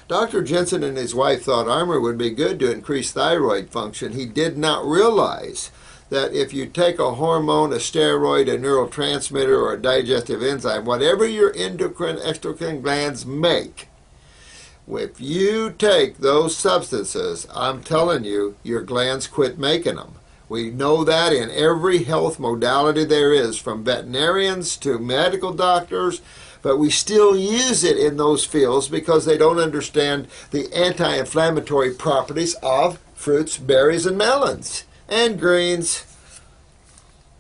Dr. Jensen and his wife thought Armour would be good to increase thyroid function. He did not realize that if you take a hormone, a steroid, a neurotransmitter, or a digestive enzyme, whatever your endocrine, exocrine glands make, if you take those substances, I'm telling you, your glands quit making them. We know that in every health modality there is, from veterinarians to medical doctors, but we still use it in those fields because they don't understand the anti-inflammatory properties of fruits, berries, and melons, and greens.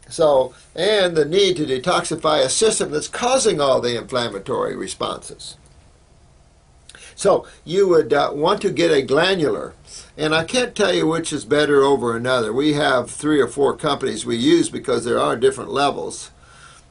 So, and the need to detoxify a system that's causing all the inflammatory responses. So you would want to get a glandular, and I can't tell you which is better over another. We have 3 or 4 companies we use because there are different levels,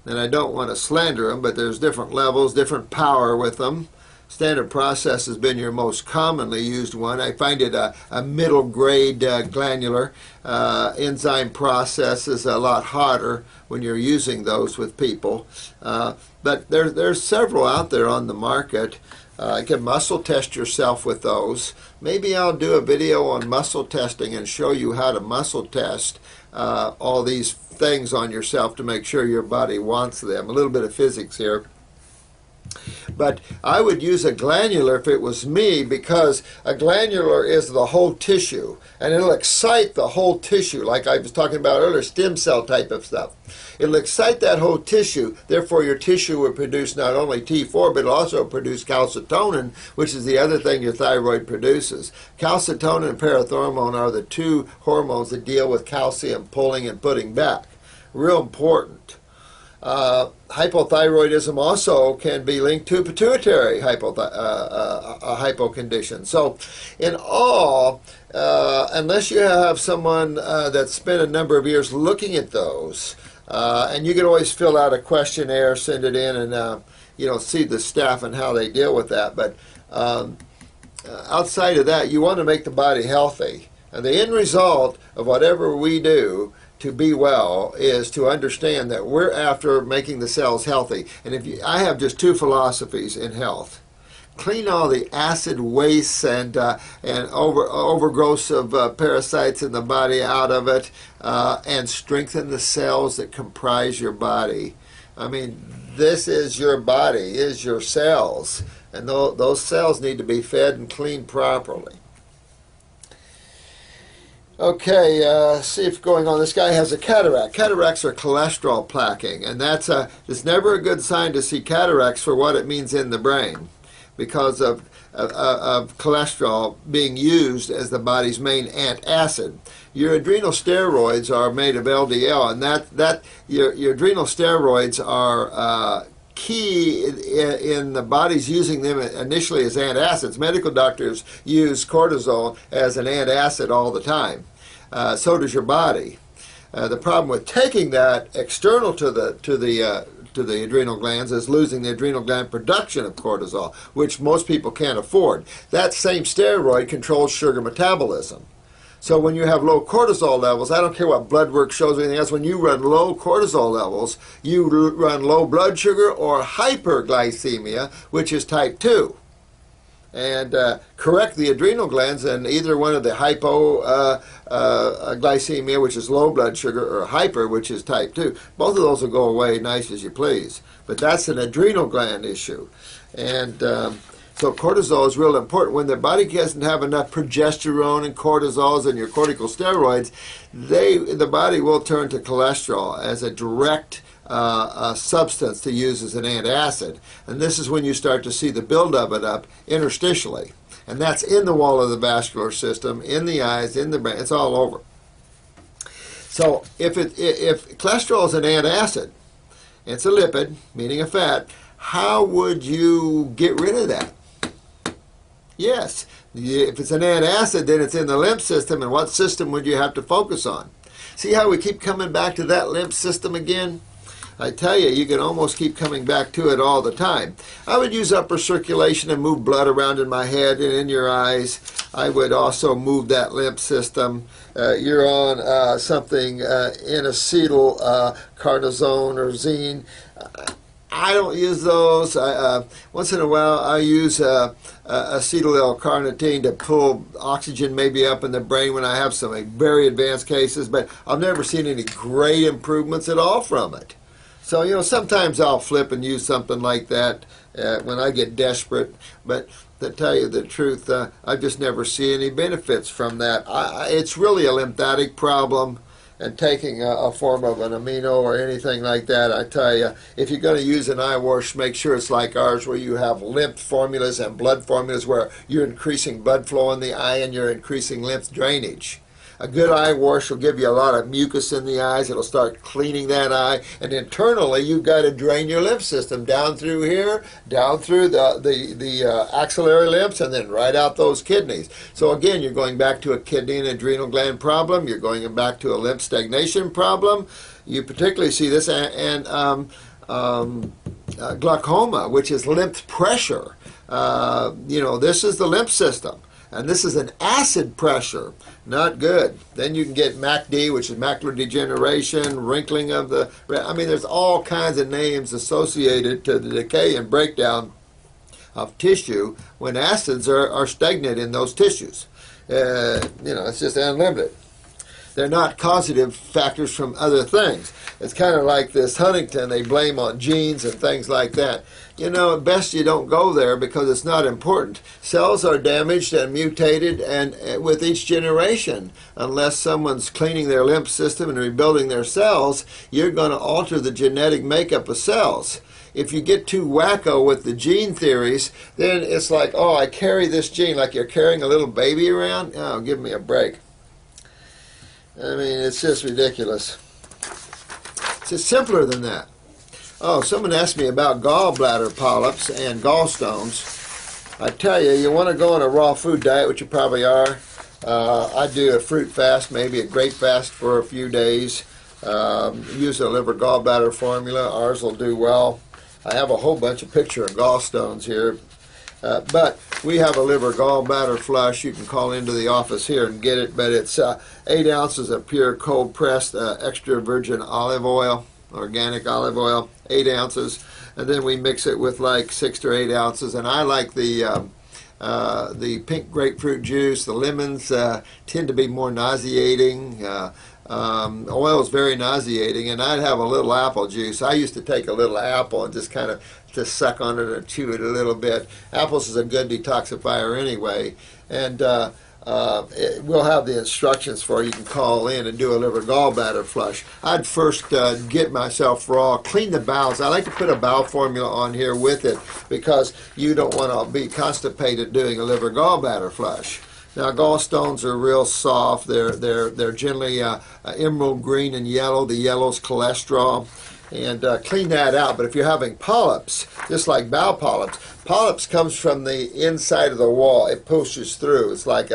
and I don't want to slander them, but there's different levels, different power with them. Standard Process has been your most commonly used one. I find it a middle grade glandular. Enzyme Process is a lot hotter when you're using those with people. But there's several out there on the market. You can muscle test yourself with those. Maybe I'll do a video on muscle testing and show you how to muscle test all these things on yourself to make sure your body wants them. A little bit of physics here. But I would use a glandular if it was me, because a glandular is the whole tissue, and it'll excite the whole tissue, like I was talking about earlier, stem cell type of stuff. It'll excite that whole tissue, therefore your tissue will produce not only T4, but it'll also produce calcitonin, which is the other thing your thyroid produces. Calcitonin and parathormone are the 2 hormones that deal with calcium pulling and putting back. Real important. Hypothyroidism also can be linked to pituitary hypocondition. So in all, unless you have someone that's spent a number of years looking at those, and you can always fill out a questionnaire, send it in, and see the staff and how they deal with that. But outside of that, you want to make the body healthy. And the end result of whatever we do to be well is to understand that we're after making the cells healthy. And I have just 2 philosophies in health: clean all the acid wastes and overgrowths of parasites in the body out of it, and strengthen the cells that comprise your body. I mean, this is your body, is your cells, and those cells need to be fed and cleaned properly. Okay, see if going on. This guy has a cataract. Cataracts are cholesterol plaquing, and it's never a good sign to see cataracts for what it means in the brain, because of cholesterol being used as the body's main antacid. Your adrenal steroids are made of LDL, and your adrenal steroids are key in the body's using them initially as antacids. Medical doctors use cortisol as an antacid all the time. So does your body. The problem with taking that external to the adrenal glands is losing the adrenal gland production of cortisol, which most people can't afford. That same steroid controls sugar metabolism. So when you have low cortisol levels, I don't care what blood work shows or anything else, when you run low cortisol levels, you run low blood sugar or hyperglycemia, which is type 2. And correct the adrenal glands, and either one of the hypoglycemia, which is low blood sugar, or hyper, which is type 2. Both of those will go away nice as you please. But that's an adrenal gland issue. And so cortisol is real important. When the body doesn't have enough progesterone and cortisols and your corticosteroids, the body will turn to cholesterol as a direct substance to use as an antacid. And this is when you start to see the buildup of it up interstitially. And that's in the wall of the vascular system, in the eyes, in the brain. It's all over. So if cholesterol is an antacid, it's a lipid, meaning a fat, how would you get rid of that? Yes, if it's an antacid, then it's in the lymph system, and what system would you have to focus on? See how we keep coming back to that lymph system again? I tell you, you can almost keep coming back to it all the time. I would use upper circulation and move blood around in my head and in your eyes. I would also move that lymph system. You're on something N-acetyl carnosine or zine. I don't use those. Once in a while, I use acetyl L-carnitine to pull oxygen maybe up in the brain when I have some very advanced cases, but I've never seen any great improvements at all from it. So, sometimes I'll flip and use something like that when I get desperate, but to tell you the truth, I just never see any benefits from that. It's really a lymphatic problem. And taking a form of an amino or anything like that, I tell you, if you're going to use an eye wash, make sure it's like ours where you have lymph formulas and blood formulas where you're increasing blood flow in the eye and you're increasing lymph drainage. A good eye wash will give you a lot of mucus in the eyes. It'll start cleaning that eye. And internally, you've got to drain your lymph system down through here, down through the axillary lymphs, and then right out those kidneys. So again, you're going back to a kidney and adrenal gland problem. You're going back to a lymph stagnation problem. You particularly see this and glaucoma, which is lymph pressure. This is the lymph system. And this is an acid pressure, not good. Then you can get MACD, which is macular degeneration, wrinkling of the... there's all kinds of names associated to the decay and breakdown of tissue when acids are stagnant in those tissues. It's just unlimited. They're not causative factors from other things. It's kind of like this Huntington they blame on genes and things like that. Best you don't go there because it's not important. Cells are damaged and mutated and with each generation. Unless someone's cleaning their lymph system and rebuilding their cells, you're going to alter the genetic makeup of cells. If you get too wacko with the gene theories, then it's like, oh, I carry this gene, like you're carrying a little baby around. Oh, give me a break. It's just ridiculous. It's just simpler than that. Oh, someone asked me about gallbladder polyps and gallstones. I tell you, you want to go on a raw food diet, which you probably are. I do a fruit fast, maybe a grape fast for a few days. Use a liver gallbladder formula. Ours will do well. I have a whole bunch of picture of gallstones here. But we have a liver gallbladder flush. You can call into the office here and get it. But it's 8 ounces of pure cold pressed extra virgin olive oil, organic olive oil, 8 ounces. And then we mix it with like 6 to 8 ounces. And I like the pink grapefruit juice. The lemons tend to be more nauseating. Oil is very nauseating, and I'd have a little apple juice. I used to take a little apple and just kind of just suck on it and chew it a little bit. Apples is a good detoxifier anyway, and we'll have the instructions for you. You can call in and do a liver gallbladder flush. I'd first get myself raw, clean the bowels. I like to put a bowel formula on here with it because you don't want to be constipated doing a liver gallbladder flush. Now, gallstones are real soft. They're generally emerald green and yellow. The yellow's cholesterol. And clean that out. But if you're having polyps, just like bowel polyps, polyps comes from the inside of the wall. It pushes through. It's like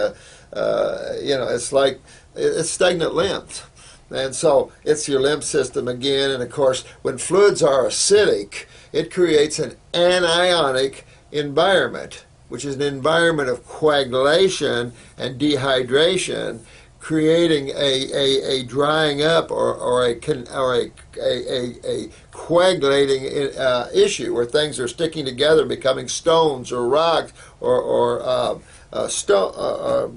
it's stagnant lymph. And so it's your lymph system again. And of course, when fluids are acidic, it creates an anionic environment, which is an environment of coagulation and dehydration, creating a drying up or a coagulating issue where things are sticking together, becoming stones or rocks or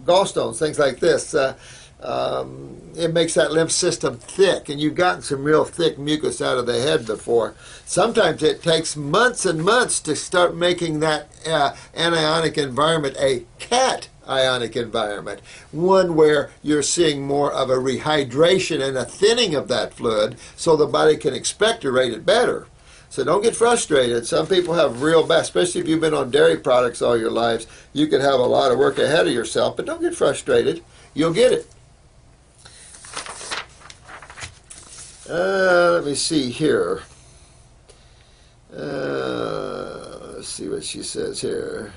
gallstones, things like this. It makes that lymph system thick, and you've gotten some real thick mucus out of the head before. Sometimes it takes months and months to start making that anionic environment a cationic environment, one where you're seeing more of a rehydration and a thinning of that fluid so the body can expectorate it better. So don't get frustrated. Some people have real bad, especially if you've been on dairy products all your lives, you could have a lot of work ahead of yourself, but don't get frustrated. You'll get it. Let me see here. Let's see what she says here.